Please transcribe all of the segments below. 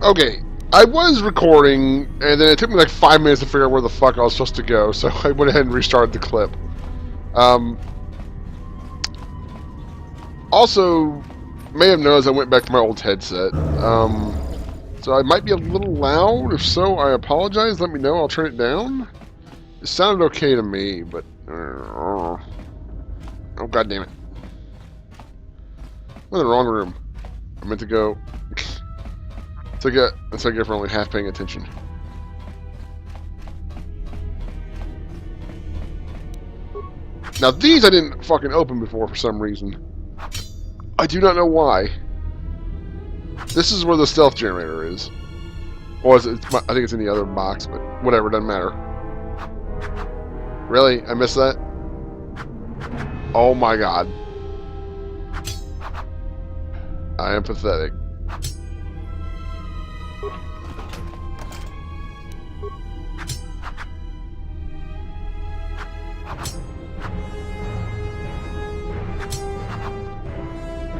Okay, I was recording, and then it took me like 5 minutes to figure out where the fuck I was supposed to go, so I went ahead and restarted the clip. Also, may have noticed I went back to my old headset. So I might be a little loud. If so, I apologize. Let me know. I'll turn it down. It sounded okay to me, but... oh, god damn it. I'm in the wrong room. I meant to go... That's I get for only half paying attention. Now these I didn't fucking open before for some reason. I do not know why. This is where the stealth generator is. Or is it, I think it's in the other box, but whatever, doesn't matter. Really? I missed that? Oh my god. I am pathetic.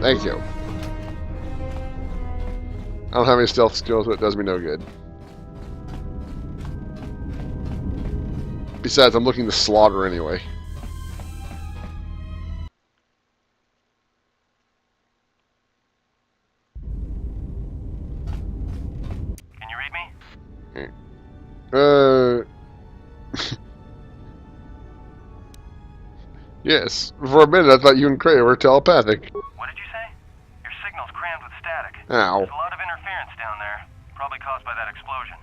Thank you. I don't have any stealth skills, but it does me no good. Besides, I'm looking to slaughter anyway. Can you read me? Yes. For a minute, I thought you and Cray were telepathic. What did you say? Your signal's crammed with static. Ow. There's a lot of interference down there, probably caused by that explosion.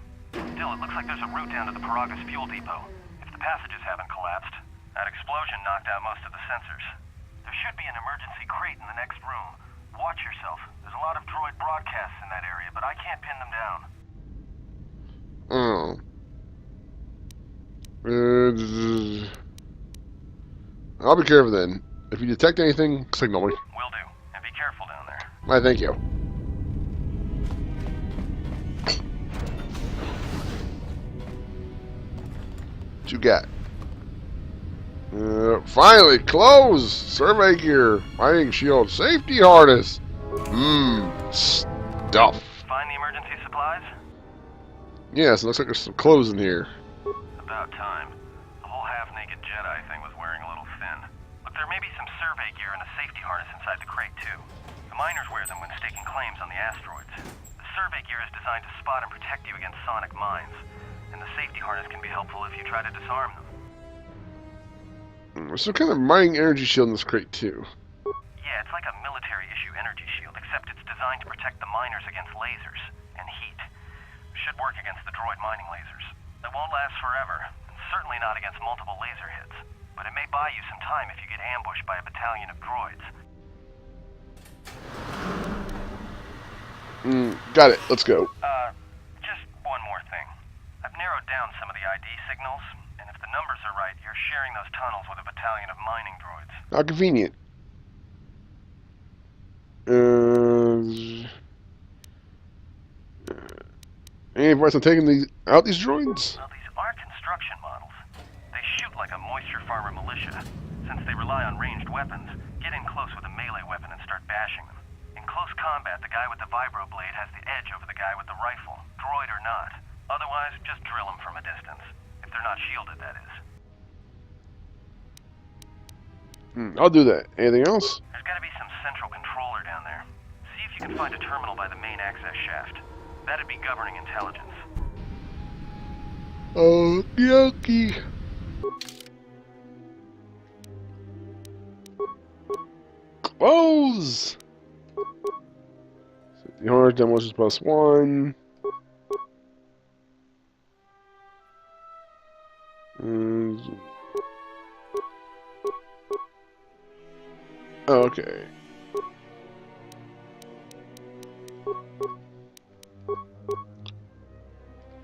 Still, it looks like there's a route down to the Peragus fuel depot. If the passages haven't collapsed, that explosion knocked out most of the sensors. There should be an emergency crate in the next room. Watch yourself. There's a lot of droid broadcasts in that area, but I can't pin them down. Oh. I'll be careful then. If you detect anything, signal me. Will do. And be careful down there. Why, thank you. What you got? Finally, clothes! Survey gear! Mining shield! Safety harness! Stuff. Find the emergency supplies? Yes, it looks like there's some clothes in here. About time. The whole half-naked Jedi thing was wearing a little thin. Look, there may be some survey gear and a safety harness inside the crate, too. The miners wear them when staking claims on the asteroids. The survey gear is designed to spot and protect you against sonic mines. And the safety harness can be helpful if you try to disarm them. There's some kind of mining energy shield in this crate, too. Yeah, it's like a military-issue energy shield, except it's designed to protect the miners against lasers and heat. Should work against the droid mining lasers. It won't last forever, and certainly not against multiple laser hits. But it may buy you some time if you get ambushed by a battalion of droids. Got it. Let's go. Just one more thing. I've narrowed down some of the ID signals, and if the numbers are right, you're sharing those tunnels with a battalion of mining droids. How convenient. Any advice on taking these droids? Well, these are construction models. They shoot like a moisture farmer militia. Since they rely on ranged weapons, get in close with a melee weapon and start bashing them. In close combat, the guy with the vibro blade has the edge over the guy with the rifle, droid or not. Otherwise, just drill them from a distance. If they're not shielded, that is. I'll do that. Anything else? There's gotta be some central controller down there. See if you can find a terminal by the main access shaft. That'd be governing intelligence. Okie dokie. Close! The harness demolition is +1. Okay.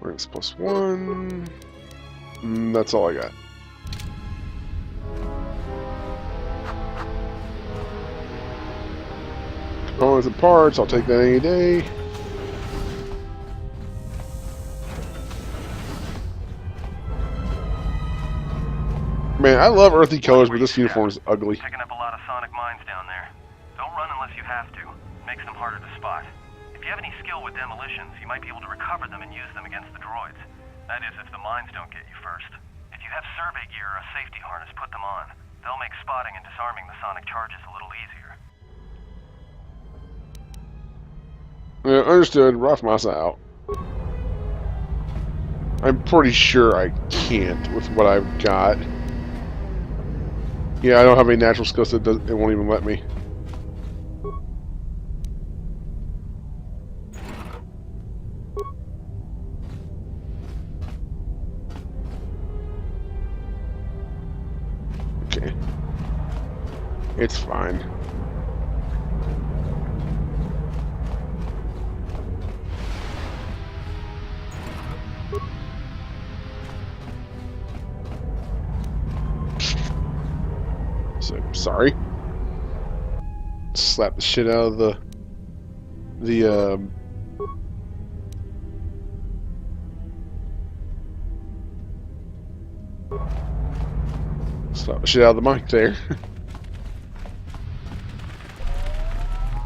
Ranks +1. That's all I got. Components and parts, I'll take that any day. Man, I love earthy colors, but this uniform is ugly. Picking up a lot of sonic mines down there. Don't run unless you have to. Makes them harder to spot. If you have any skill with demolitions, you might be able to recover them and use them against the droids. That is, if the mines don't get you first. If you have survey gear or a safety harness, put them on. They'll make spotting and disarming the sonic charges a little easier. Yeah, understood. Rough massa out. I'm pretty sure I can't with what I've got. Yeah, I don't have any natural skills that it won't even let me. Okay. It's fine. So, sorry. Slap the shit out of the slap the shit out of the mic there.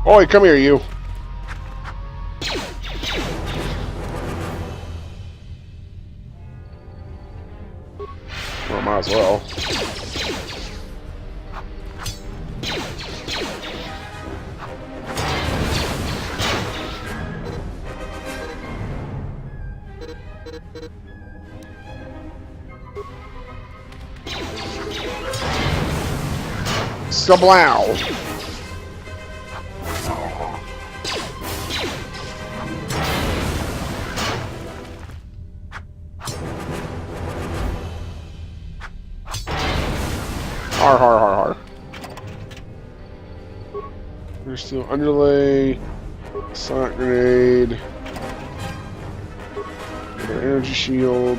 Oi, come here, you. Well, might as well. Skablow! Har har har har. There's still underlay, sonic grenade, another energy shield.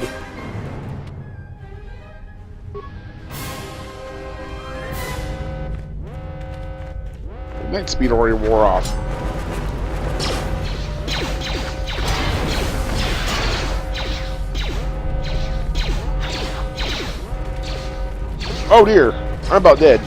Night speed already wore off. Oh dear, I'm about dead.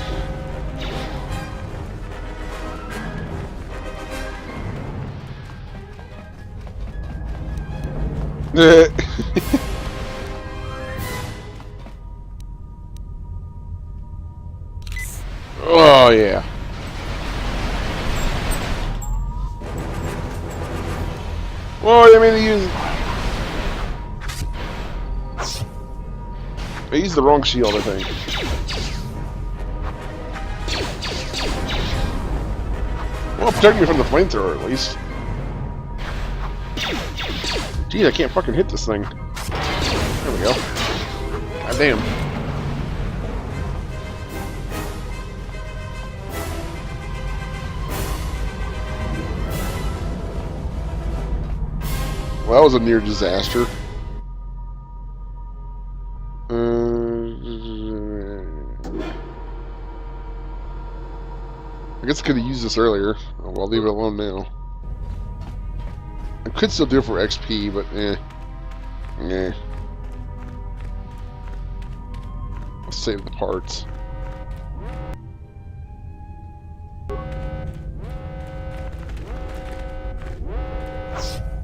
Oh yeah. Well, I mean, I used the wrong shield, I think. Well, protect me from the flamethrower, at least. Gee, I can't fucking hit this thing. There we go. God damn. Well, that was a near disaster. I guess I could have used this earlier. Oh, well, I'll leave it alone now. I could still do it for XP, but eh. I'll save the parts.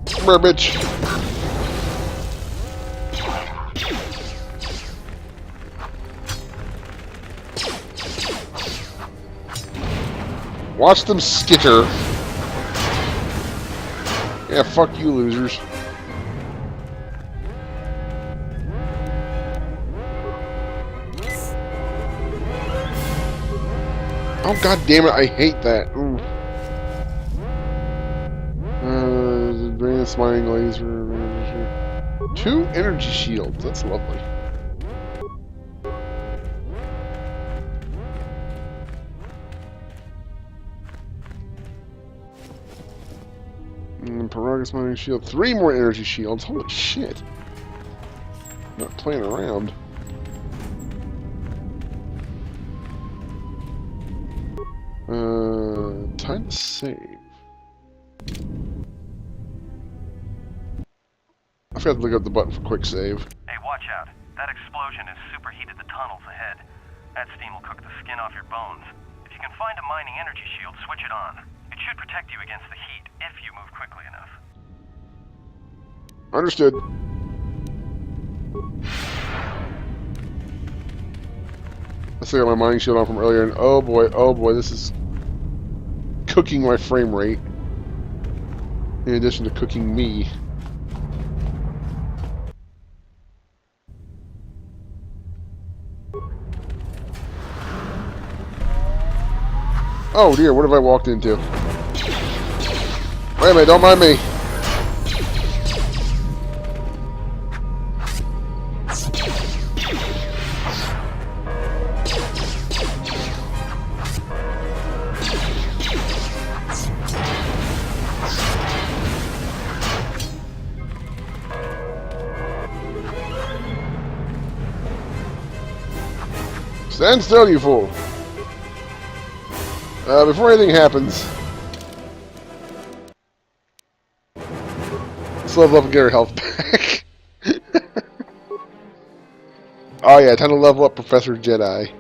Come here, bitch. Watch them skitter. Yeah, fuck you, losers. Oh, god damn it, I hate that. Ooh. Advanced mining laser. 2 energy shields. That's lovely. Peragus mining shield. 3 more energy shields. Holy shit. Not playing around. Time to save. I forgot to look up the button for quick save. Hey, watch out. That explosion has superheated the tunnels ahead. That steam will cook the skin off your bones. If you can find a mining energy shield, switch it on. It It should protect you against the heat if you move quickly enough. Understood. I still got my mining shield on from earlier, and oh boy, this is cooking my frame rate. In addition to cooking me. Oh dear, what have I walked into? Wait a minute, don't mind me. Stand still, you fool. Before anything happens, let's level up and get our health back. Oh yeah, time to level up Professor Jedi.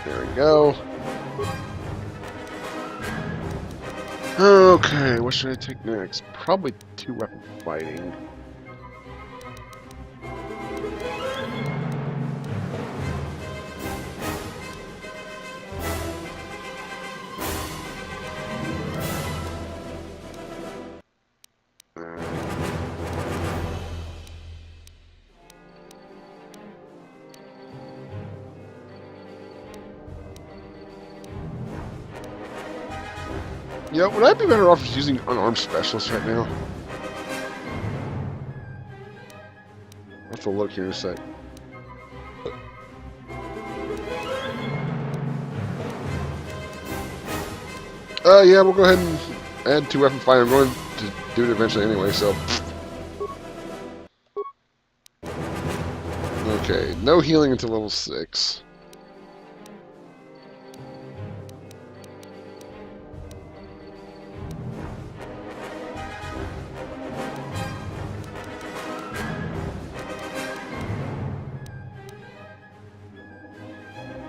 There we go. Okay, what should I take next? Probably 2-weapon fighting. Yeah, would I be better off just using unarmed specialists right now? I'll have to look here in a sec. Yeah, we'll go ahead and add 2-weapon fighting. I'm going to do it eventually anyway, so. Okay, no healing until level 6.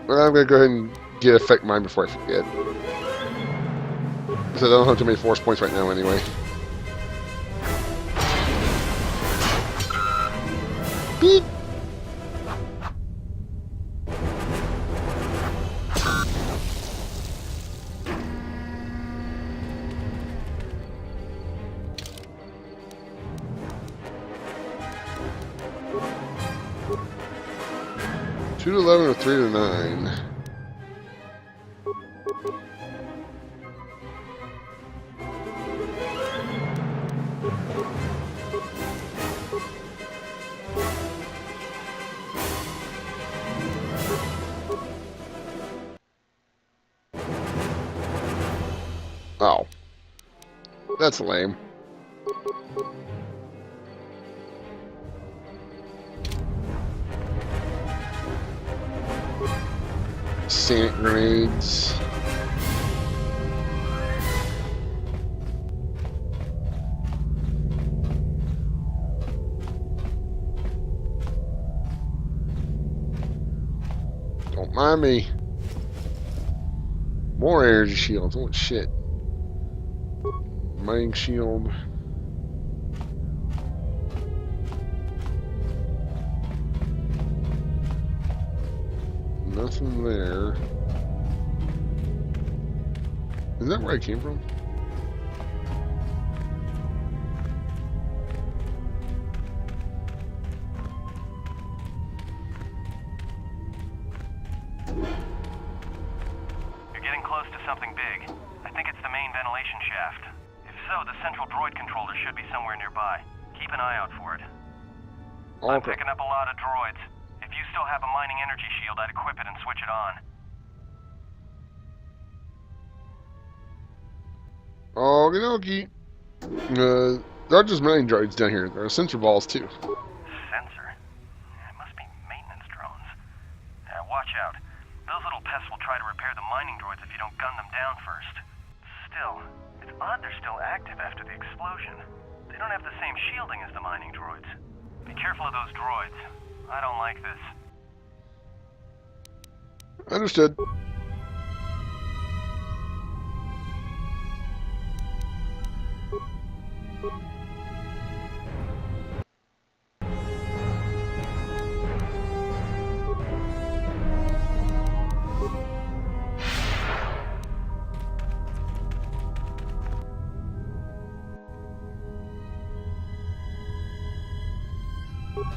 But I'm going to go ahead and get Effect Mine before I forget. Because I don't have too many force points right now anyway. Beep! Two to 11 or 3 to 9. Oh. That's lame. Sanic grenades. Don't mind me. More energy shields. Oh shit. Mining shield. Nothing there. Is that where I came from? You're getting close to something big. I think it's the main ventilation shaft. If so, the central droid controller should be somewhere nearby. Keep an eye out for it. I'm picking up a lot of droids. If you still have a mining energy shield, I'd equip it and switch it on. Okie dokie. There are just mining droids down here. There are sensor balls too. Sensor? It must be maintenance drones. Watch out. Those little pests will try to repair the mining droids if you don't gun them down first. Still, it's odd they're still active after the explosion. They don't have the same shielding as the mining droids. Be careful of those droids. I don't like this. Understood.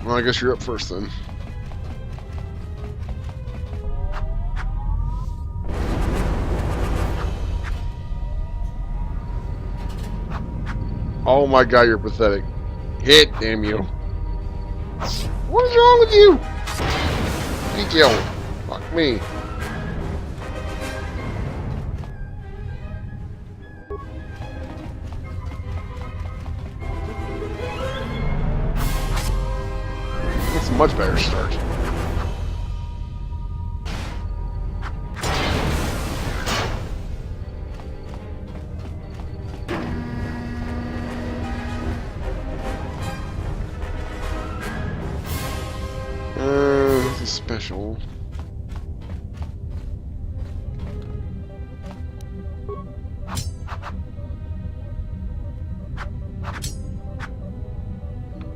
Well, I guess you're up first then. Oh my god, you're pathetic. Hit, damn you. What is wrong with you? Thank you. Fuck me. That's a much better start. This is special.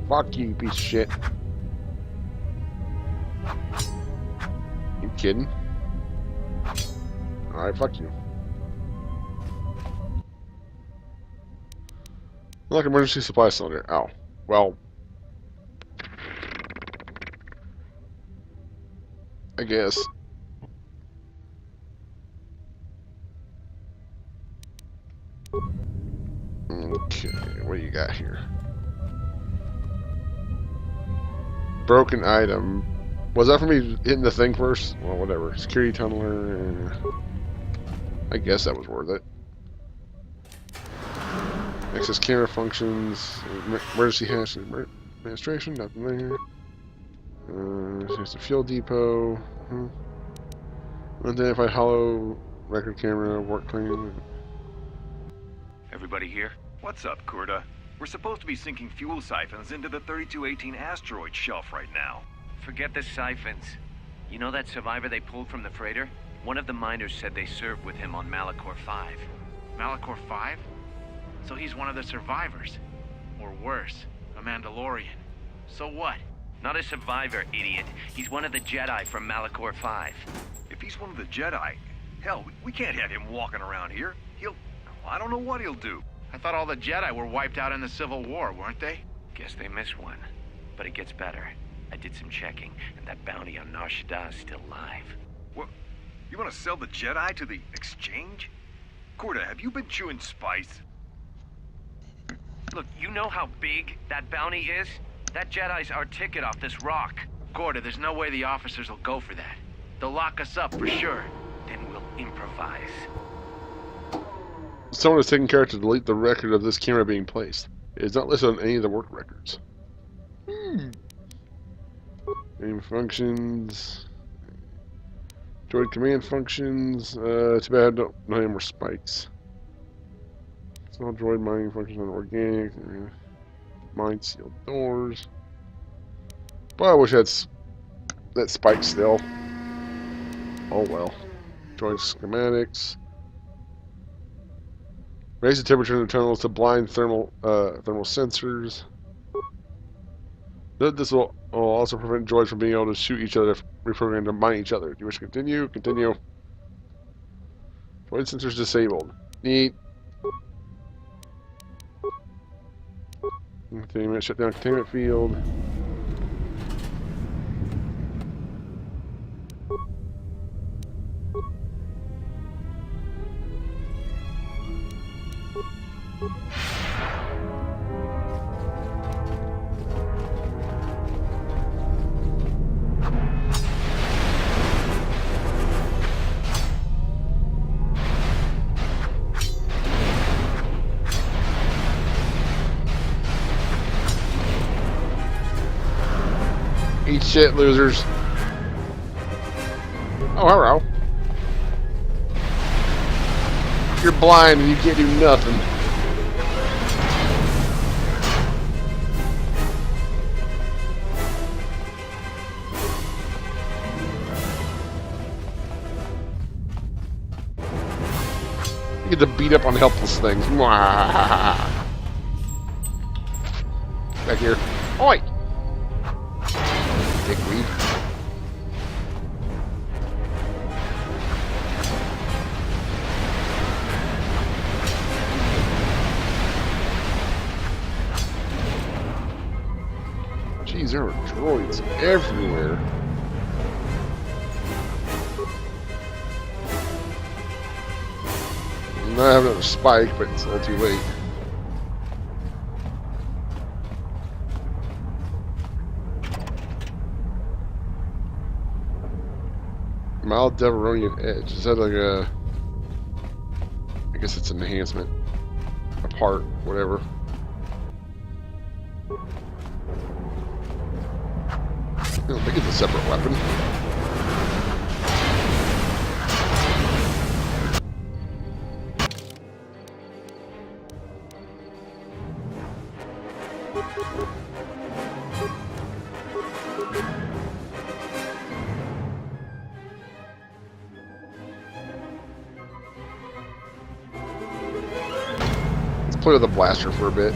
Fuck you, you piece of shit. You kidding? Alright, fuck you. Like emergency supply cylinder. Ow. Well. I guess. Okay, what do you got here? Broken item. Was that for me hitting the thing first? Well, whatever. Security tunneler. I guess that was worth it. Access camera functions. Emergency hash administration. Nothing there. Here's the fuel depot. Unidentified hollow record camera. Work claim. Everybody here? What's up, Kurta? We're supposed to be sinking fuel siphons into the 3218 asteroid shelf right now. Forget the siphons. You know that survivor they pulled from the freighter? One of the miners said they served with him on Malachor 5. Malachor 5? So he's one of the survivors. Or worse, a Mandalorian. So what? Not a survivor, idiot. He's one of the Jedi from Malachor 5. If he's one of the Jedi, hell, we can't have him walking around here. I don't know what he'll do. I thought all the Jedi were wiped out in the Civil War, weren't they? Guess they missed one. But it gets better. I did some checking, and that bounty on Nar Shaddaa is still live. What? You want to sell the Jedi to the exchange? Kurta, have you been chewing spice? Look, you know how big that bounty is? That Jedi's our ticket off this rock. Gorda, there's no way the officers will go for that. They'll lock us up for sure. Then we'll improvise. Someone has taken care to delete the record of this camera being placed. It is not listed on any of the work records. Name functions. Droid command functions. Too bad I don't know any more spikes. Small droid mining functions on organic. Mine sealed doors. But I wish I had that spike still. Oh well. Droid schematics. Raise the temperature in the tunnels to blind thermal sensors. This will also prevent droids from being able to shoot each other if reprogrammed to mine each other. Do you wish to continue? Continue. Droid sensors disabled. Neat. Containment. Shut down containment field. Eat shit, losers. Oh, hello. You're blind and you can't do nothing. You get to beat up on helpless things. Mwah. back here. Oi! Dickweed. Jeez, there are droids everywhere. Now I have another spike, but it's a little too late. Mild Deveronian Edge. Is that like a... I guess it's an enhancement. A part, whatever. I don't think it's a separate weapon. Let's play with the blaster for a bit.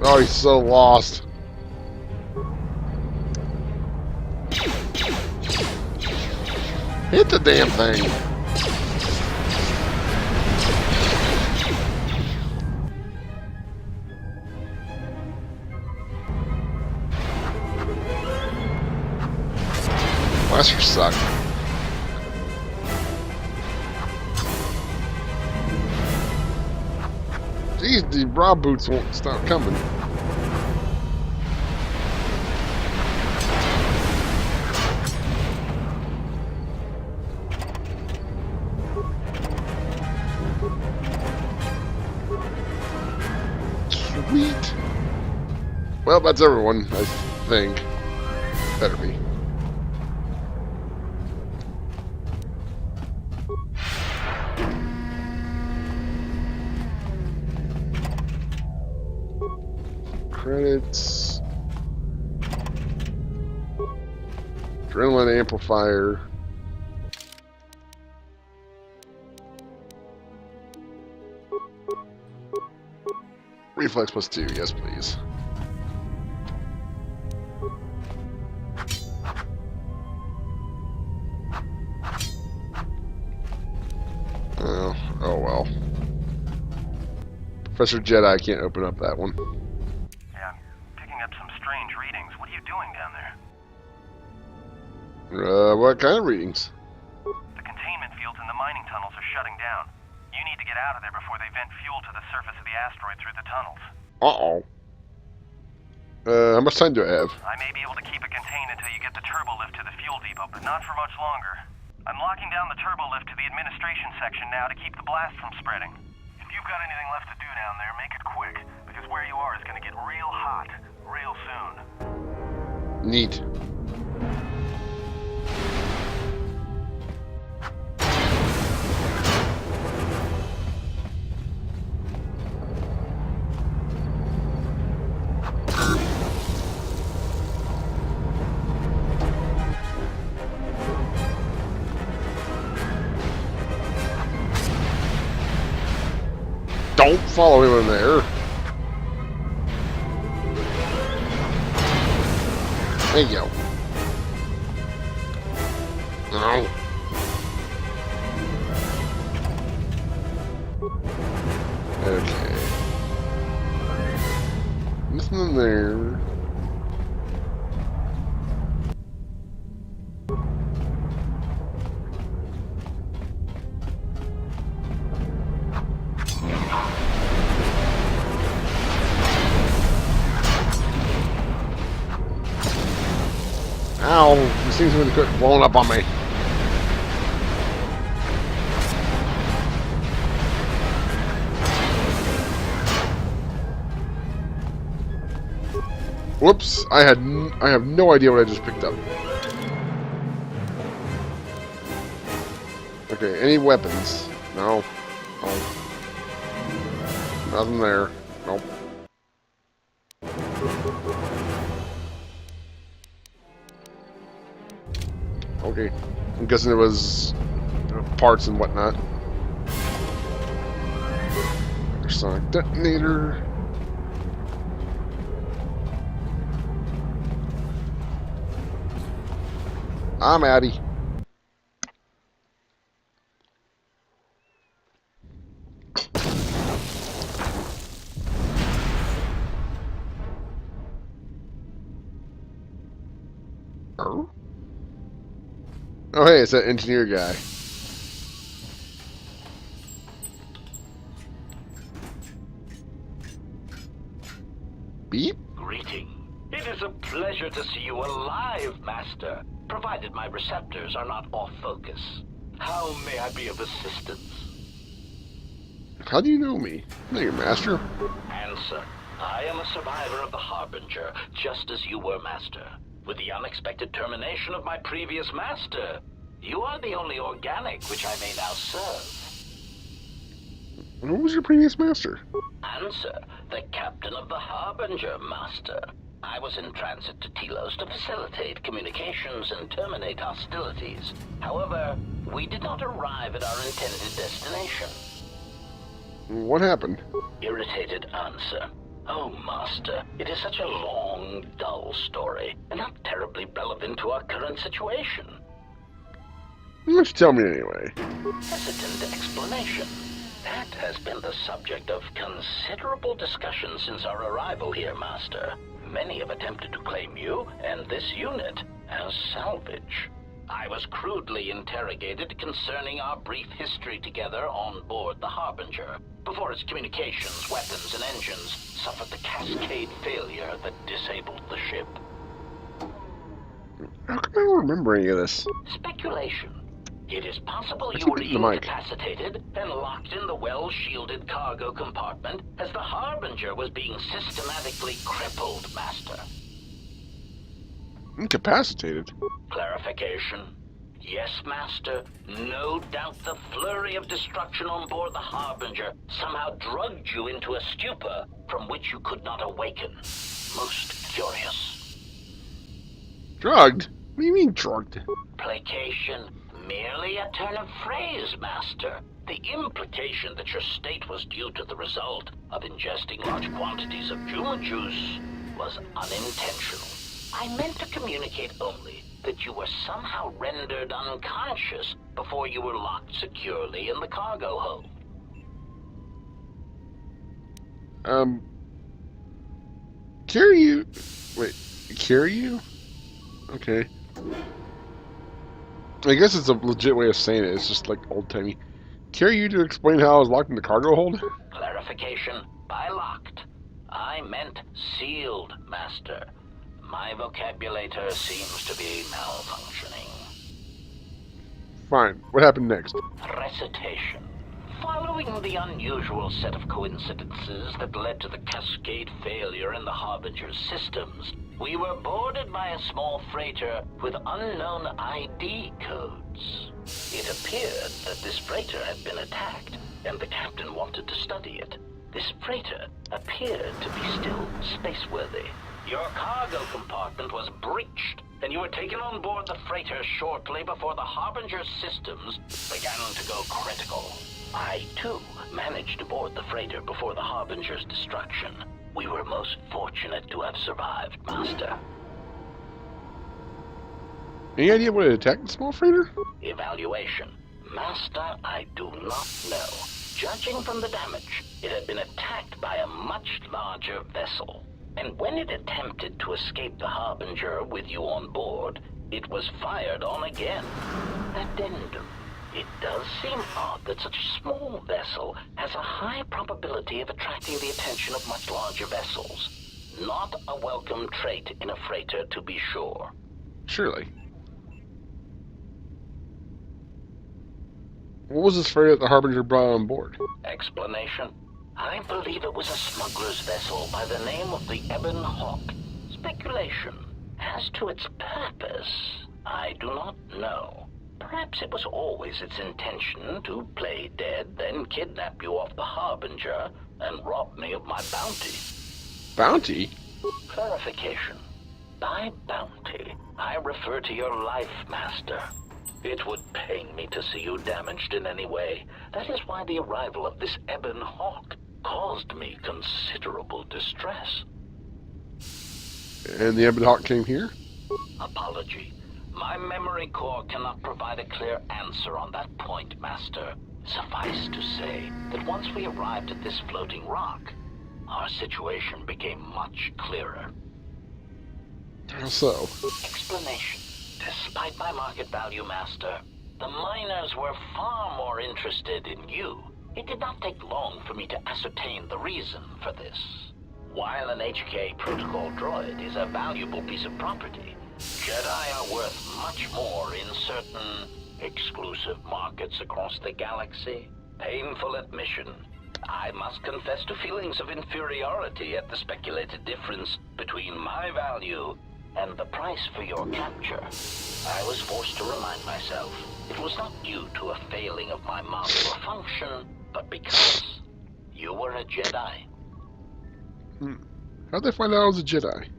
Oh, he's so lost. Hit the damn thing. Blasters suck. Jeez, the raw boots won't stop coming. Sweet. Well, that's everyone, I think. Better be. Credits. Adrenaline amplifier. Reflex +2, yes please. Oh well. Professor Jedi can't open up that one. Yeah, I'm picking up some strange readings. What are you doing down there? What kind of readings? The containment fields in the mining tunnels are shutting down. You need to get out of there before they vent fuel to the surface of the asteroid through the tunnels. Uh-oh. How much time do I have? I may be able to keep it contained until you get the turbo lift to the fuel depot, but not for much longer. I'm locking down the turbo lift to the administration section now to keep the blast from spreading. If you've got anything left to do down there, make it quick, because where you are is going to get real hot real soon. Neat. Don't follow him in there. There you go. No. Okay. Nothing in there. Ow! These things are going to quit blowing up on me. Whoops! I have no idea what I just picked up. Okay, any weapons? No. No. Nothing there. Nope. okay. I'm guessing it was parts and whatnot. Sonic detonator. I'm Addy. Oh, hey, it's that engineer guy. Beep. Greeting. It is a pleasure to see you alive, Master, provided my receptors are not off focus. How may I be of assistance? How do you know me? I'm not your master. Answer. I am a survivor of the Harbinger, just as you were, Master. With the unexpected termination of my previous Master, you are the only organic which I may now serve. Who was your previous master? Answer. The captain of the Harbinger, Master. I was in transit to Telos to facilitate communications and terminate hostilities. However, we did not arrive at our intended destination. What happened? Irritated answer. Oh, Master, it is such a long, dull story, and not terribly relevant to our current situation. Why don't you tell me anyway? Hesitant explanation. That has been the subject of considerable discussion since our arrival here, Master. Many have attempted to claim you and this unit as salvage. I was crudely interrogated concerning our brief history together on board the Harbinger, before its communications, weapons, and engines suffered the cascade failure that disabled the ship. How come I don't remember any of this? Speculation. It is possible I you keep were hitting the mic. incapacitated and locked in the well-shielded cargo compartment as the Harbinger was being systematically crippled, Master. Incapacitated? Clarification. Yes, Master. No doubt the flurry of destruction on board the Harbinger somehow drugged you into a stupor from which you could not awaken. Most curious. Drugged? What do you mean drugged? Placation. Merely a turn of phrase, Master. The implication that your state was due to the result of ingesting large quantities of Juma juice was unintentional. I meant to communicate only that you were somehow rendered unconscious before you were locked securely in the cargo hold. Kiryu? Okay. I guess it's a legit way of saying it. It's just like old-timey. Kiryu to explain how I was locked in the cargo hold? Clarification. By locked, I meant sealed, Master. My vocabulator seems to be malfunctioning. Fine. What happened next? Recitation. Following the unusual set of coincidences that led to the cascade failure in the Harbinger's systems, we were boarded by a small freighter with unknown ID codes. It appeared that this freighter had been attacked, and the captain wanted to study it. This freighter appeared to be still spaceworthy. Your cargo compartment was breached, and you were taken on board the freighter shortly before the Harbinger's systems began to go critical. I, too, managed to board the freighter before the Harbinger's destruction. We were most fortunate to have survived, Master. Any idea what attacked the small freighter? Evaluation. Master, I do not know. Judging from the damage, it had been attacked by a much larger vessel. And when it attempted to escape the Harbinger with you on board, it was fired on again. Addendum. It does seem odd that such a small vessel has a high probability of attracting the attention of much larger vessels. Not a welcome trait in a freighter, to be sure. Surely. What was this freighter that the Harbinger brought on board? Explanation? I believe it was a smuggler's vessel by the name of the Ebon Hawk. Speculation. As to its purpose, I do not know. Perhaps it was always its intention to play dead, then kidnap you off the Harbinger and rob me of my bounty. Bounty? Clarification. By bounty, I refer to your life, Master. It would pain me to see you damaged in any way. That is why the arrival of this Ebon Hawk caused me considerable distress. And the Ebon Hawk came here? Apology. My memory core cannot provide a clear answer on that point, Master. Suffice to say that once we arrived at this floating rock, our situation became much clearer. How so? Explanation. Despite my market value, Master, the miners were far more interested in you. It did not take long for me to ascertain the reason for this. While an HK protocol droid is a valuable piece of property, Jedi are worth much more in certain exclusive markets across the galaxy. Painful admission. I must confess to feelings of inferiority at the speculated difference between my value and the price for your capture. I was forced to remind myself it was not due to a failing of my modular function, but because you were a Jedi. How'd they find out I was a Jedi?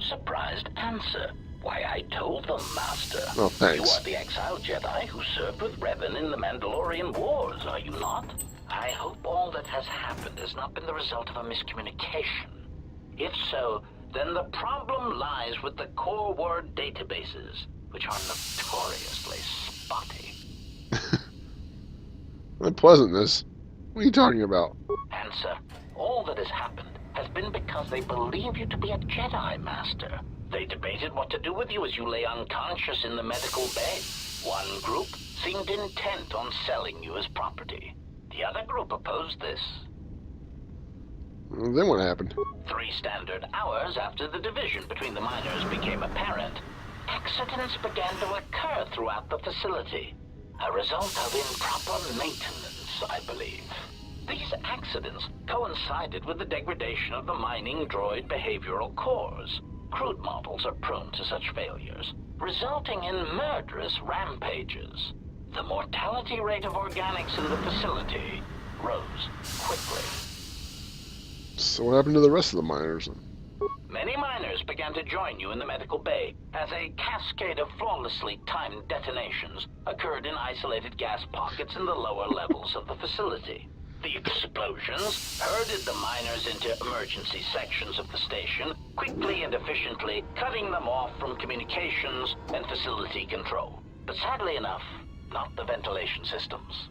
Surprised answer. Why, I told them, Master. Oh, thanks. You are the exiled Jedi who served with Revan in the Mandalorian Wars, are you not? I hope all that has happened has not been the result of a miscommunication. If so, then the problem lies with the core word databases, which are notoriously spotty. Unpleasantness? What are you talking about? Answer. All that has happened has been because they believe you to be a Jedi, Master. They debated what to do with you as you lay unconscious in the medical bay. One group seemed intent on selling you as property. The other group opposed this. Well, then what happened? 3 standard hours after the division between the miners became apparent, accidents began to occur throughout the facility. A result of improper maintenance, I believe. These accidents coincided with the degradation of the mining droid behavioral cores. Crude models are prone to such failures, resulting in murderous rampages. The mortality rate of organics in the facility rose quickly. So what happened to the rest of the miners? Many miners began to join you in the medical bay as a cascade of flawlessly timed detonations occurred in isolated gas pockets in the lower levels of the facility. The explosions herded the miners into emergency sections of the station, quickly and efficiently cutting them off from communications and facility control. But sadly enough, not the ventilation systems.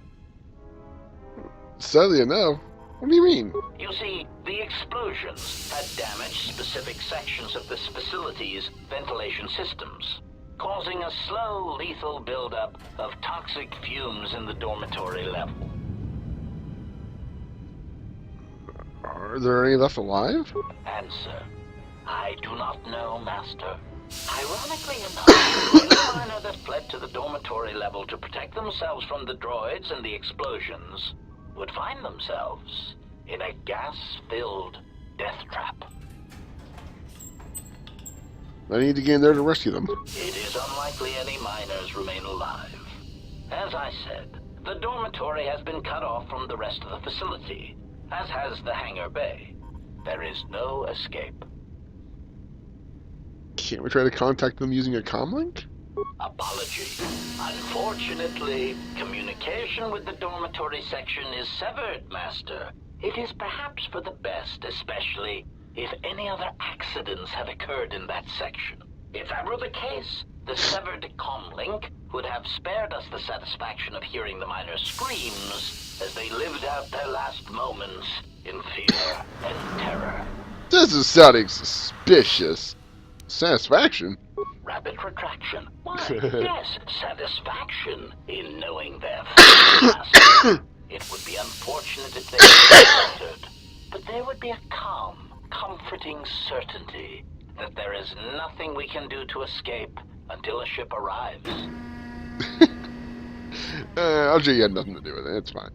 Sadly enough? What do you mean? You see, the explosions had damaged specific sections of this facility's ventilation systems, causing a slow, lethal buildup of toxic fumes in the dormitory level. Are there any left alive? Answer. I do not know, Master. Ironically enough, any miner that fled to the dormitory level to protect themselves from the droids and the explosions would find themselves in a gas-filled death trap. I need to get in there to rescue them. It is unlikely any miners remain alive. As I said, the dormitory has been cut off from the rest of the facility, as has the hangar bay. There is no escape. Can't we try to contact them using a comlink? Apology. Unfortunately, communication with the dormitory section is severed, Master. It is perhaps for the best, especially if any other accidents had occurred in that section. If that were the case, the severed comlink would have spared us the satisfaction of hearing the miners' screams as they lived out their last moments in fear and terror. This is sounding suspicious. Satisfaction? Rapid retraction. Why, yes, satisfaction in knowing their fate, Master. It would be unfortunate if they were murdered, but there would be a calm, comforting certainty that there is nothing we can do to escape until a ship arrives. I'm sure you had nothing to do with it. It's fine.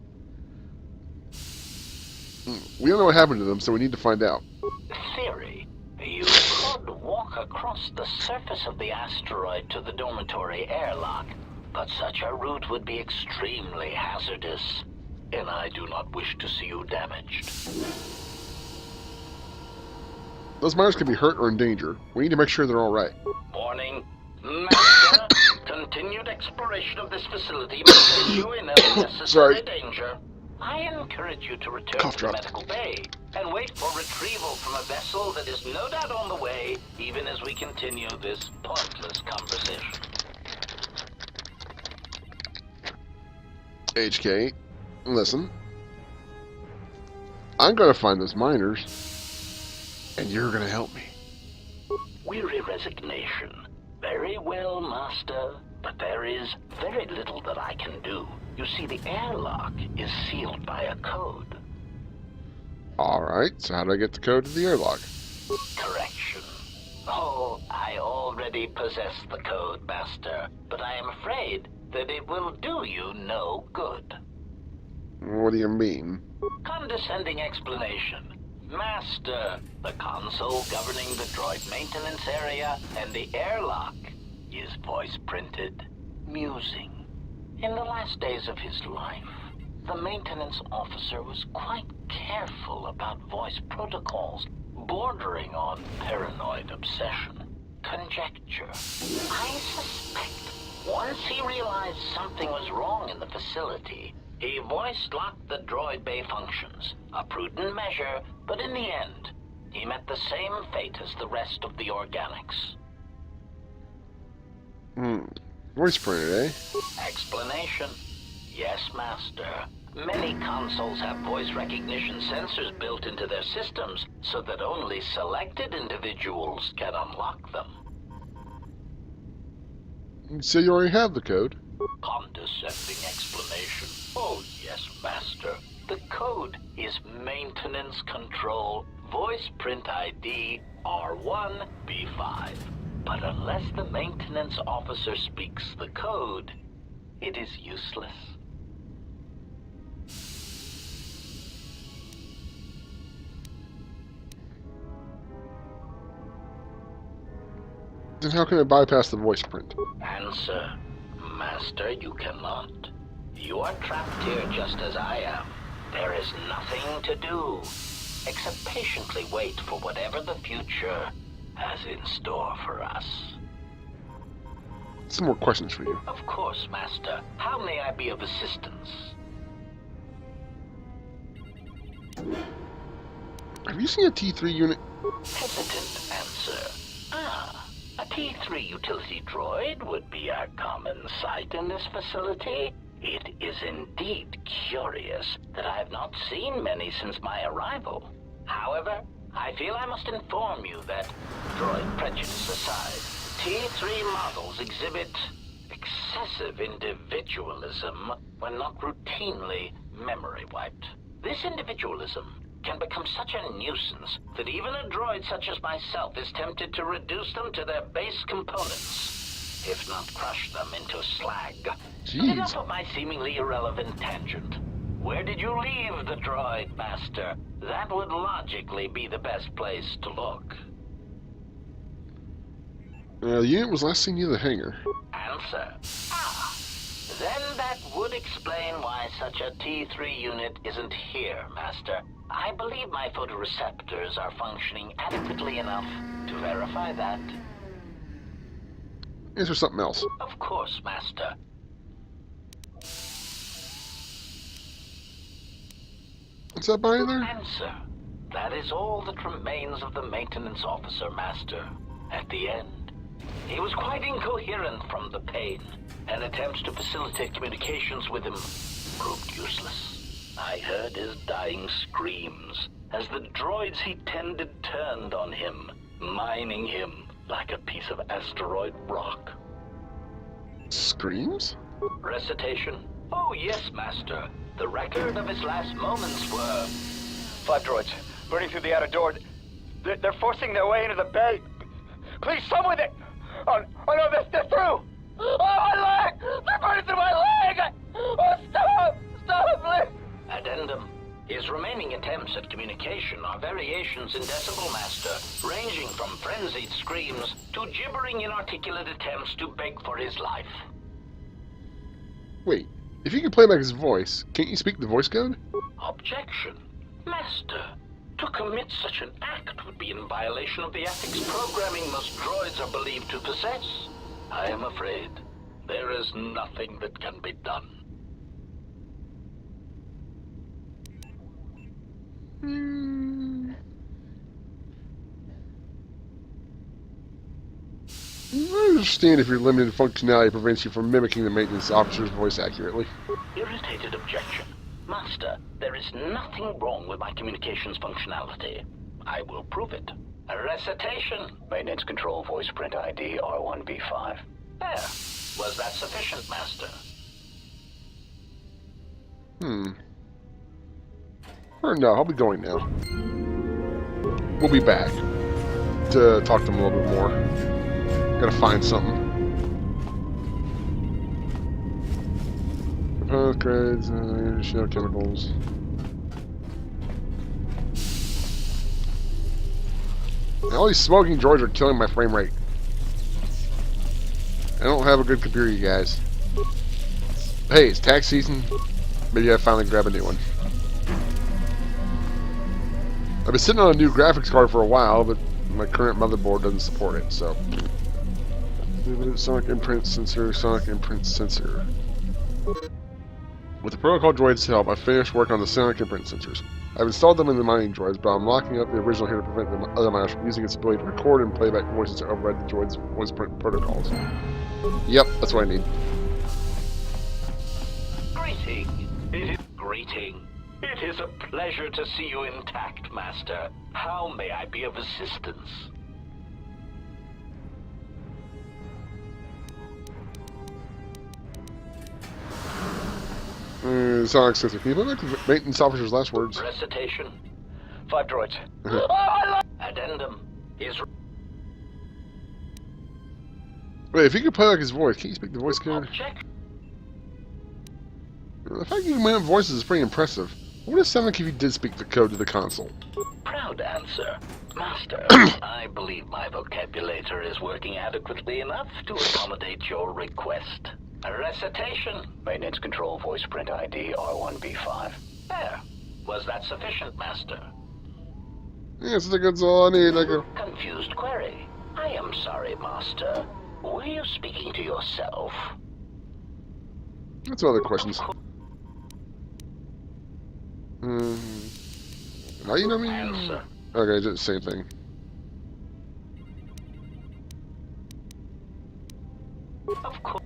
We don't know what happened to them, so we need to find out. Theory. You could walk across the surface of the asteroid to the dormitory airlock, but such a route would be extremely hazardous, and I do not wish to see you damaged. Those miners could be hurt or in danger. We need to make sure they're all right. Warning. Master, continued exploration of this facility may place you in unnecessary Sorry. danger. I encourage you to return Cough to the drop. medical bay and wait for retrieval from a vessel that is no doubt on the way, even as we continue this pointless conversation. HK, listen. I'm gonna find those miners, and you're gonna help me. Weary resignation. Very well, Master. But there is very little that I can do. You see, the airlock is sealed by a code. Alright, so how do I get the code to the airlock? Correction. Oh, I already possess the code, Master. But I am afraid that it will do you no good. What do you mean? Condescending explanation. Master, the console governing the droid maintenance area and the airlock is voice printed, musing. In the last days of his life, the maintenance officer was quite careful about voice protocols, bordering on paranoid obsession. Conjecture. I suspect once he realized something was wrong in the facility, he voice-locked the droid bay functions. A prudent measure, but in the end, he met the same fate as the rest of the organics. Voice printed, eh? Explanation? Yes, Master. Many consoles have voice recognition sensors built into their systems so that only selected individuals can unlock them. So you already have the code. Condescending explanation. Oh, yes, Master. The code is Maintenance Control Voice Print ID R1B5. But unless the maintenance officer speaks the code, it is useless. Then how can I bypass the voice print? Answer. Master, you cannot. You are trapped here just as I am. There is nothing to do, except patiently wait for whatever the future has in store for us. Some more questions for you. Of course, Master. How may I be of assistance? Have you seen a T3 unit? Hesitant answer. A T3 utility droid would be a common sight in this facility. It is indeed curious that I have not seen many since my arrival. However, I feel I must inform you that, droid prejudice aside, T3 models exhibit excessive individualism when not routinely memory wiped. This individualism can become such a nuisance that even a droid such as myself is tempted to reduce them to their base components, if not crush them into slag. Jeez. But enough of my seemingly irrelevant tangent. Where did you leave the droid, Master? That would logically be the best place to look. The unit was last seen near the hangar. Answer. Then that would explain why such a T3 unit isn't here, Master. I believe my photoreceptors are functioning adequately enough to verify that. Is there something else? Of course, Master. What's that by there? Answer. That is all that remains of the maintenance officer, Master. At the end, he was quite incoherent from the pain, and attempts to facilitate communications with him proved useless. I heard his dying screams as the droids he tended turned on him, mining him like a piece of asteroid rock. Screams? Recitation? Oh, yes, Master. The record of his last moments were... 5 droids, burning through the outer door. They're forcing their way into the bay. Please, someone there! Oh no, they're through! Oh, my leg! They're burning through my leg! Oh, stop! Stop, please! Addendum. His remaining attempts at communication are variations in Decibel Master, ranging from frenzied screams to gibbering inarticulate attempts to beg for his life. Wait, if you can play back his voice, can't you speak the voice code? Objection. Master, To commit such an act would be in violation of the ethics programming most droids are believed to possess. I am afraid there is nothing that can be done. I understand if your limited functionality prevents you from mimicking the maintenance officer's voice accurately. Irritated objection. Master, there is nothing wrong with my communications functionality. I will prove it. A recitation. Maintenance control voice print ID R1B5. There. Was that sufficient, Master? Or no, I'll be going now. We'll be back to talk to him a little bit more. Gotta find something. Upgrades, additional chemicals. And all these smoking droids are killing my frame rate. I don't have a good computer, you guys. Hey, it's tax season. Maybe I finally grab a new one. I've been sitting on a new graphics card for a while, but my current motherboard doesn't support it, so. Sonic imprint sensor, Sonic imprint sensor. With the protocol droid's help, I finished work on the Sonic imprint sensors. I've installed them in the mining droids, but I'm locking up the original here to prevent the other miners from using its ability to record and playback voices to override the droid's voice print protocols. Yep, that's what I need. Greeting. It is a pleasure to see you intact, Master. How may I be of assistance? Sonic sensor. Can you look like the maintenance officer's last words? Recitation. 5 droids. Addendum. Is Wait, if you could play like his voice, can you speak the voice code? object. The fact you can mimic voices is pretty impressive. What would it sound like if you did speak the code to the console? Proud answer. Master, I believe my vocabulator is working adequately enough to accommodate your request. A recitation. Maintenance control voice print ID R1B5. There. Was that sufficient, Master? Yes, I think that's all I need. Confused query. I am sorry, Master. Were you speaking to yourself? That's other questions. How you know me? Answer. Okay, just the same thing. Of course.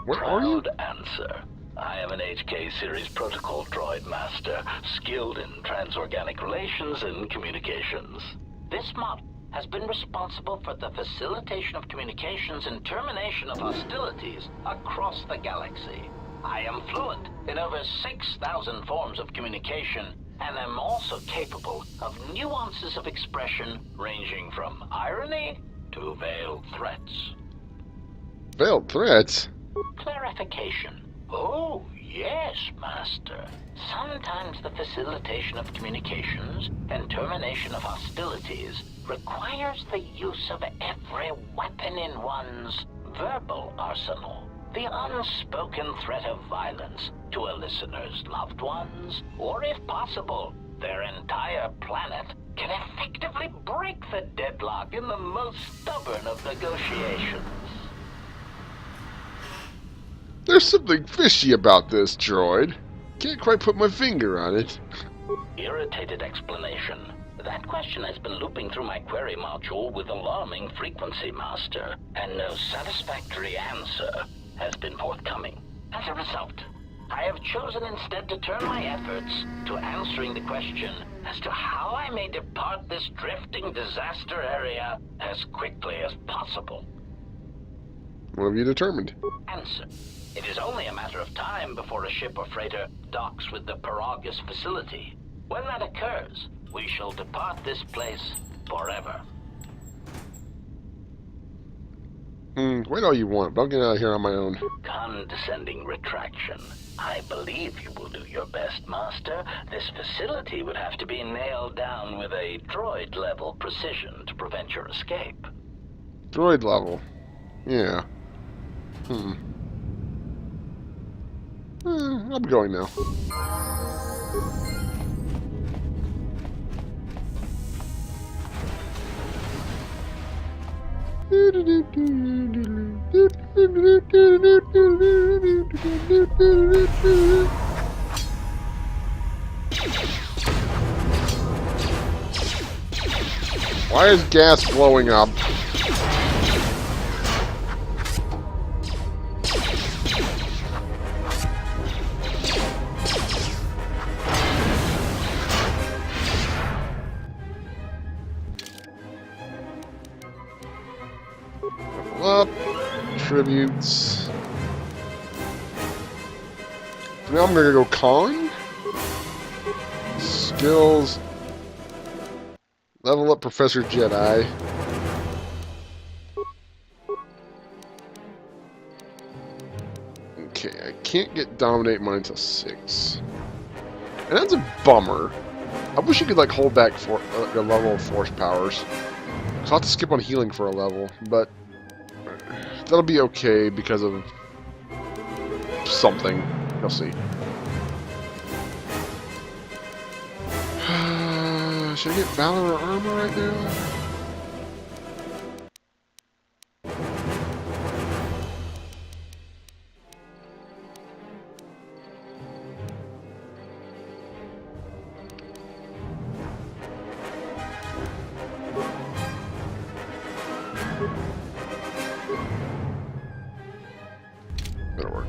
Where are you? Proud answer. I am an HK series protocol droid master, skilled in transorganic relations and communications. This model has been responsible for the facilitation of communications and termination of hostilities across the galaxy. I am fluent in over 6,000 forms of communication, and am also capable of nuances of expression ranging from irony to veiled threats. Veiled threats? Clarification. Oh, yes, Master. Sometimes the facilitation of communications and termination of hostilities requires the use of every weapon in one's verbal arsenal. The unspoken threat of violence to a listener's loved ones, or if possible, their entire planet, can effectively break the deadlock in the most stubborn of negotiations. There's something fishy about this, droid. Can't quite put my finger on it. Irritated explanation. That question has been looping through my query module with alarming frequency, Master, and no satisfactory answer has been forthcoming. As a result, I have chosen instead to turn my efforts to answering the question as to how I may depart this drifting disaster area as quickly as possible. What have you determined? Answer. It is only a matter of time before a ship or freighter docks with the Peragus facility. When that occurs, we shall depart this place forever. Wait all you want, but I'll get out of here on my own. Condescending retraction. I believe you will do your best, Master. This facility would have to be nailed down with a droid-level precision to prevent your escape. Droid level. Yeah. I'll be going now. Why is gas blowing up? Up. Tributes. So now I'm gonna go con. Skills. Level up Professor Jedi. Okay, I can't get Dominate mine until 6. And that's a bummer. I wish you could like hold back for a level of force powers. So I'll have to skip on healing for a level, but that'll be okay because of something. You'll see. Should I get Valor or Armor right now? That'll work.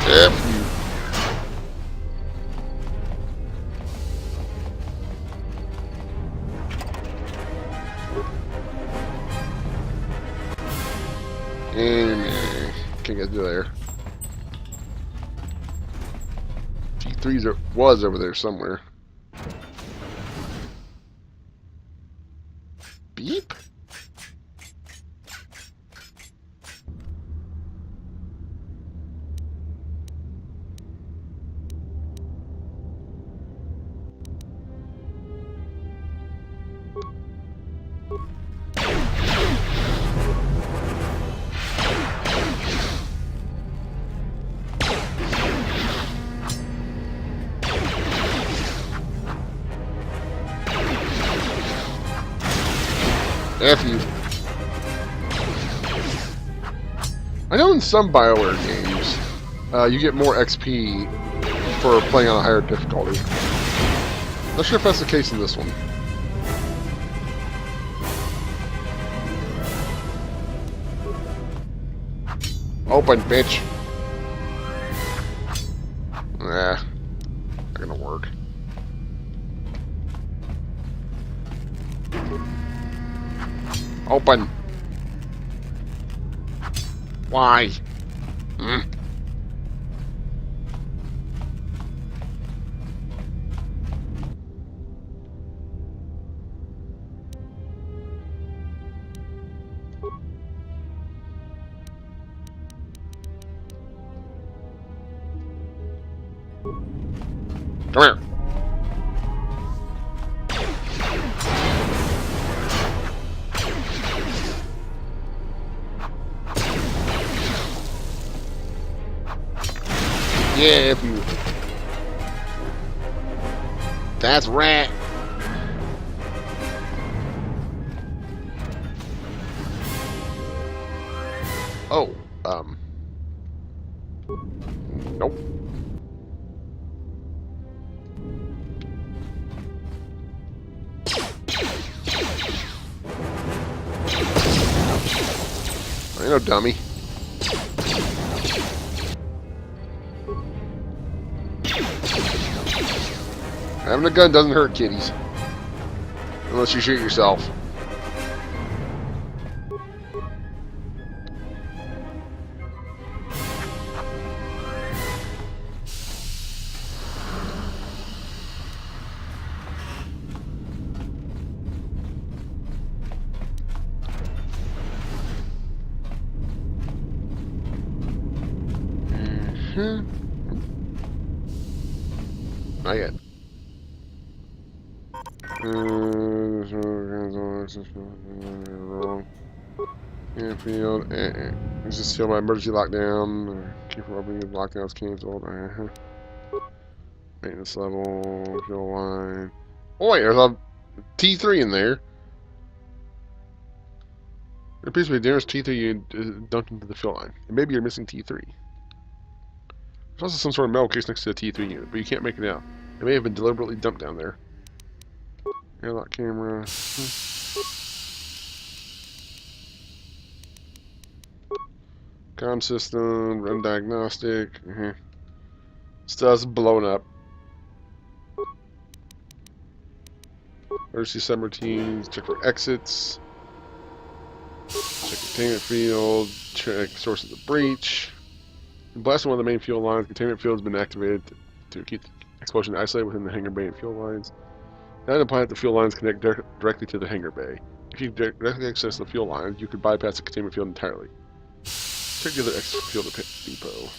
F you. And can't get through there. T3 was over there somewhere. Beep? F you. I know in some BioWare games, you get more XP for playing on a higher difficulty. Not sure if that's the case in this one. Open, bitch. Nah, not gonna work. Open. Why? Come here. Yeah, if you... That's rat. Oh, nope. I ain't no dummy. Having a gun doesn't hurt kitties. Unless you shoot yourself. Not yet. Airfield. Let's just seal my emergency lockdown. Keep from opening. Lockdown's canceled. Maintenance level. Fuel line. Oh wait, there's a T3 in there. There appears to be a dangerous T3 you dumped into the fuel line. And maybe you're missing T3. There's also some sort of metal case next to the T3 unit, but you can't make it out. It may have been deliberately dumped down there. Airlock camera. Comm system, run diagnostic. Still hasn't blown up. Emergency subroutines, check for exits. Check containment field, check sources of breach. Blasting one of the main fuel lines, containment field has been activated to keep the explosion isolated within the hangar bay and fuel lines. Now imply that the fuel lines connect directly to the hangar bay. If you directly access the fuel lines, you could bypass the containment field entirely. Check the other exit field depot.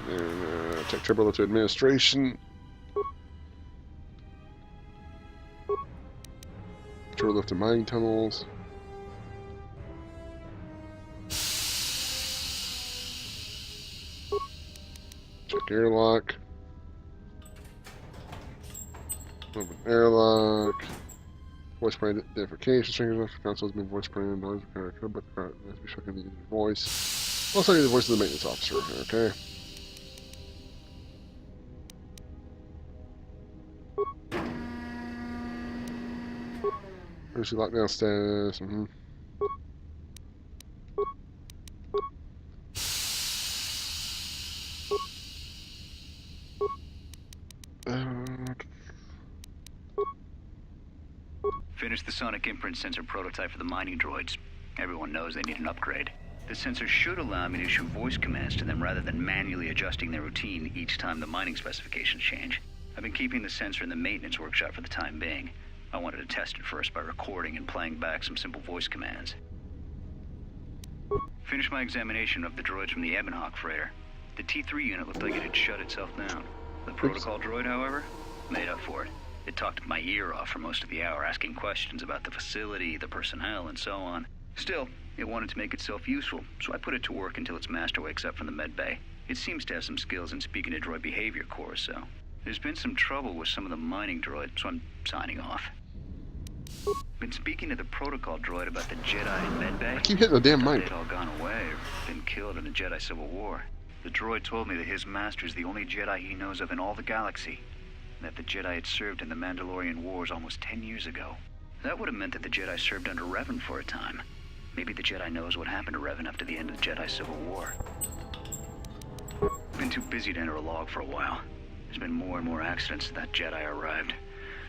And, check turbo to administration. Turbo lift to mining tunnels. Check airlock. Open airlock. Voice brand identification. Strings console has been voice brand. But the car has to be checking the voice. Also, the voice of the maintenance officer. Okay. Emergency lockdown status. Finished the sonic imprint sensor prototype for the mining droids. Everyone knows they need an upgrade. The sensor should allow me to issue voice commands to them rather than manually adjusting their routine each time the mining specifications change. I've been keeping the sensor in the maintenance workshop for the time being. I wanted to test it first by recording and playing back some simple voice commands. Finished my examination of the droids from the Ebonhawk freighter. The T3 unit looked like it had shut itself down. The protocol droid, however, made up for it. It talked my ear off for most of the hour, asking questions about the facility, the personnel, and so on. Still, it wanted to make itself useful, so I put it to work until its master wakes up from the med bay. It seems to have some skills in speaking to droid behavior core, so... There's been some trouble with some of the mining droids, so I'm signing off. Been speaking to the protocol droid about the Jedi in med bay. I keep hitting the damn mic. They'd all gone away or been killed in the Jedi Civil War. The droid told me that his master's the only Jedi he knows of in all the galaxy, and that the Jedi had served in the Mandalorian Wars almost 10 years ago. That would have meant that the Jedi served under Revan for a time. Maybe the Jedi knows what happened to Revan after the end of the Jedi Civil War. Been too busy to enter a log for a while. There's been more and more accidents since that Jedi arrived.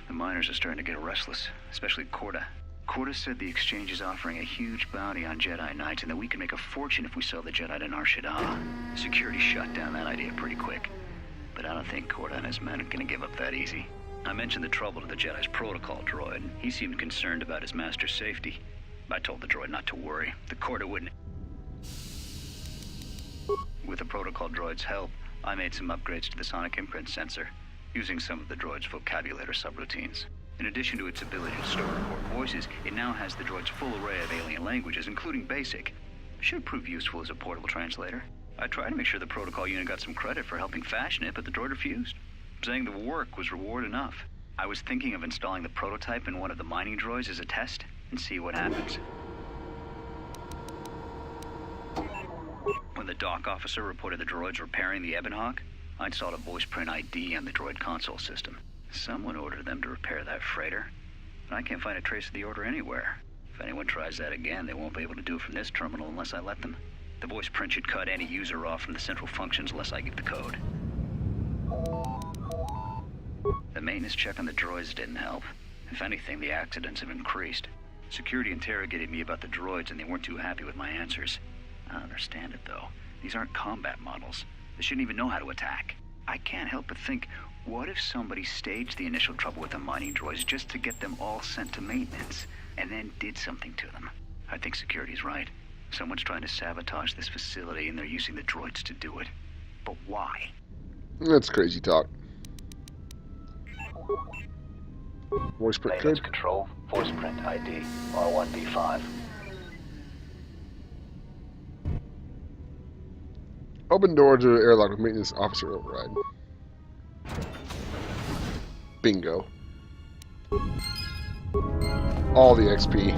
The miners are starting to get restless, especially Corda. Corda said the exchange is offering a huge bounty on Jedi Knights and that we can make a fortune if we sell the Jedi to Nar Shaddaa. Security shut down that idea pretty quick. But I don't think Corda and his men are gonna give up that easy. I mentioned the trouble to the Jedi's protocol droid. He seemed concerned about his master's safety. I told the droid not to worry. The Corda wouldn't. With the protocol droid's help, I made some upgrades to the sonic imprint sensor, using some of the droid's vocabulator subroutines. In addition to its ability to store and record voices, it now has the droid's full array of alien languages, including Basic. Should prove useful as a portable translator. I tried to make sure the protocol unit got some credit for helping fashion it, but the droid refused, saying the work was reward enough. I was thinking of installing the prototype in one of the mining droids as a test, and see what happens. When the dock officer reported the droids repairing the Ebonhawk, I installed a voice print ID on the droid console system. Someone ordered them to repair that freighter, but I can't find a trace of the order anywhere. If anyone tries that again, they won't be able to do it from this terminal unless I let them. The voice print should cut any user off from the central functions unless I give the code. The maintenance check on the droids didn't help. If anything, the accidents have increased. Security interrogated me about the droids and they weren't too happy with my answers. I don't understand it, though. These aren't combat models. They shouldn't even know how to attack. I can't help but think, what if somebody staged the initial trouble with the mining droids just to get them all sent to maintenance, and then did something to them? I think security's right. Someone's trying to sabotage this facility, and they're using the droids to do it. But why? That's crazy talk. Voice print Maintenance code. control, force print ID, R1B5. Open door to airlock with maintenance officer override. Bingo. All the XP.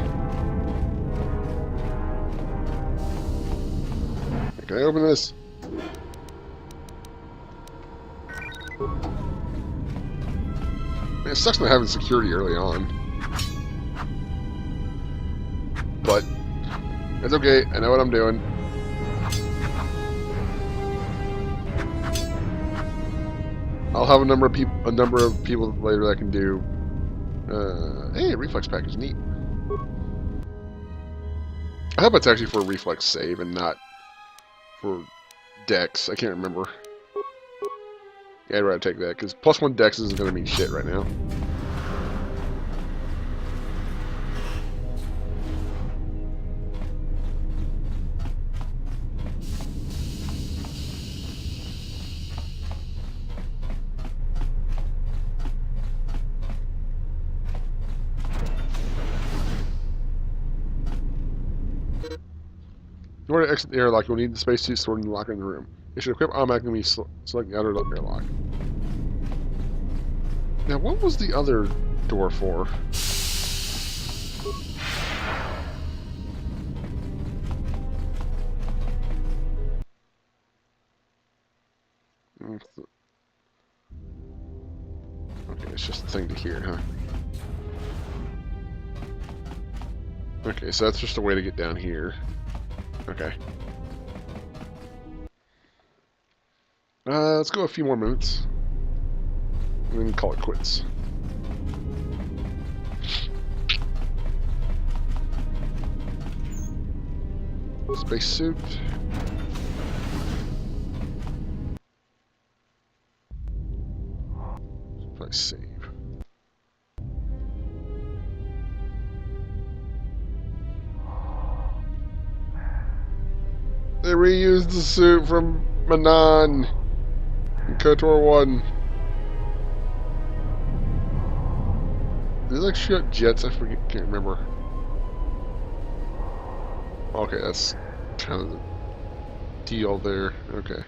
Can I open this? Man, it sucks not having security early on. But it's okay. I know what I'm doing. I'll have a number of people later that can do. Hey, reflex package, neat. I hope it's actually for a reflex save and not for dex. I can't remember. Yeah, I'd rather take that because +1 dex isn't going to mean shit right now. In order to exit the airlock, you'll need the spacesuit stored in the locker in the room. It should equip automatically when you select the outer airlock. Now, what was the other door for? Okay, it's just the thing to hear, huh? Okay, so that's just a way to get down here. Okay. Let's go a few more minutes. And then call it quits. Spacesuit. If I save. They reused the suit from Manan in KOTOR 1. Did they like shoot jets? I forget, can't remember. Okay, that's kind of the deal there. Okay.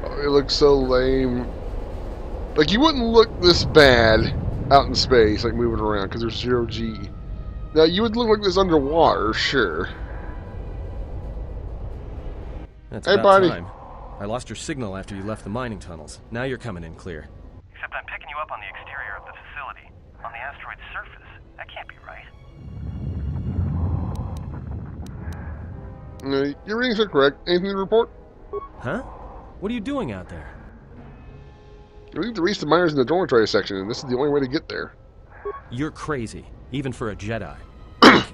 Oh, it looks so lame. Like, you wouldn't look this bad out in space, like moving around, because there's 0G. Now, you would look like this underwater, sure. That's Hey, about buddy. time. I lost your signal after you left the mining tunnels. Now you're coming in clear. Except I'm picking you up on the exterior of the facility, on the asteroid's surface. That can't be right. Your readings are correct. Anything to report? Huh? What are you doing out there? You need to reach the miners in the dormitory section, and this is the only way to get there. You're crazy, even for a Jedi.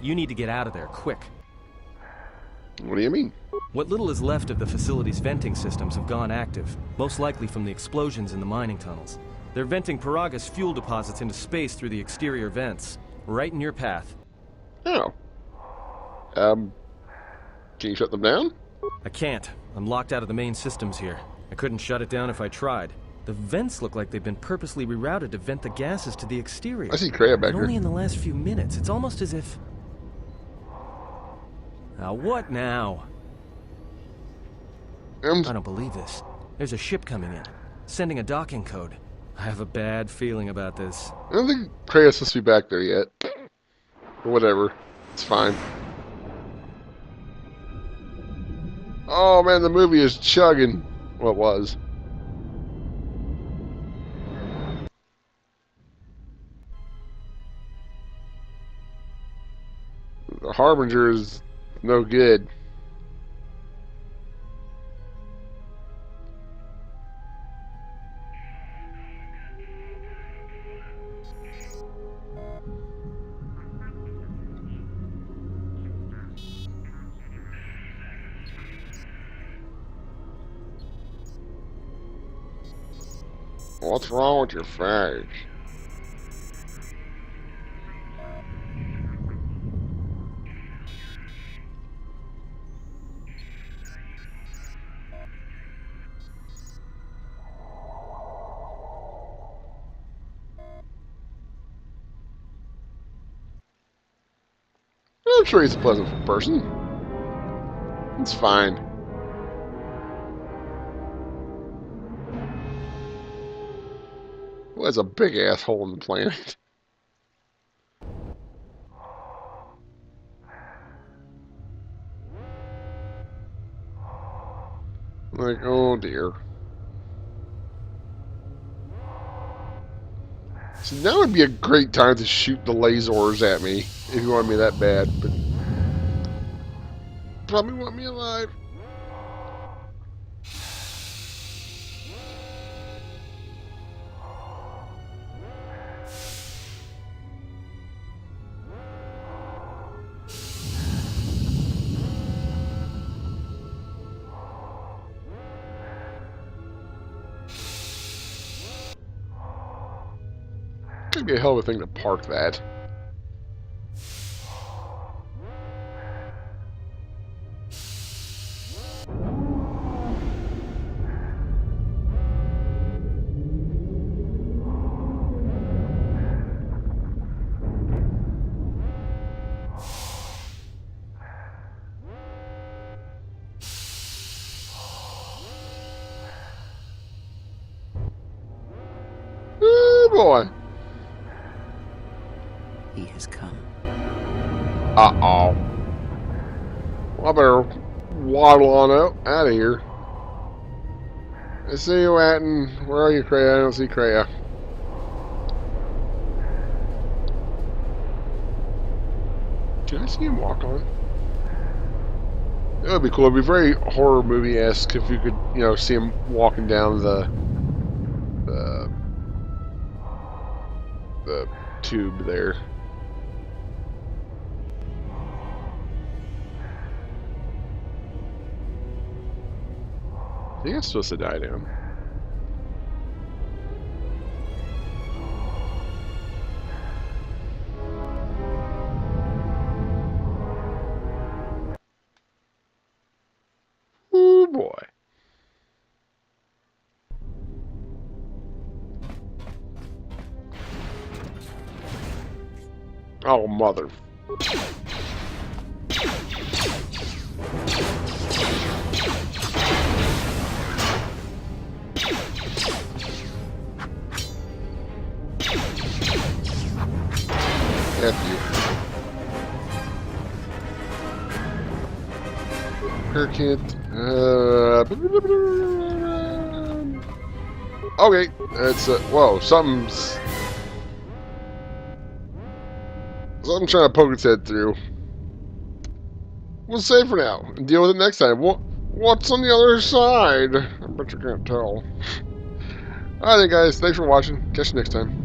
You need to get out of there, quick. What do you mean? What little is left of the facility's venting systems have gone active, most likely from the explosions in the mining tunnels. They're venting Peragus fuel deposits into space through the exterior vents, right in your path. Oh. Can you shut them down? I can't. I'm locked out of the main systems here. I couldn't shut it down if I tried. The vents look like they've been purposely rerouted to vent the gases to the exterior. I see Kreia back And here. only in the last few minutes. It's almost as if... Now what now? I don't believe this. There's a ship coming in, sending a docking code. I have a bad feeling about this. I don't think Kreia's supposed to be back there yet. But whatever. It's fine. Oh man, the movie is chugging. Well, it was. The Harbinger is no good. What's wrong with your face? I'm sure he's a pleasant person. It's fine. Well, that's a big asshole on the planet. Like, oh dear. So now would be a great time to shoot the lasers at me, if you want me that bad, but probably want me alive. Could be a hell of a thing to park that. Oh boy. He has come. Uh-oh. Well, I better waddle on out of here. I see you, Atten. Where are you, Kreia? I don't see Kreia. Can I see him walk on? It would be cool. It'd be very horror movie-esque if you could, you know, see him walking down the tube there. I think I'm supposed to die down. Oh boy. Oh, mother. F you. Hurricane. Okay, it's whoa, something's trying to poke its head through. We'll save for now and deal with it next time. What's on the other side? I bet you can't tell. Alright then, guys, thanks for watching. Catch you next time.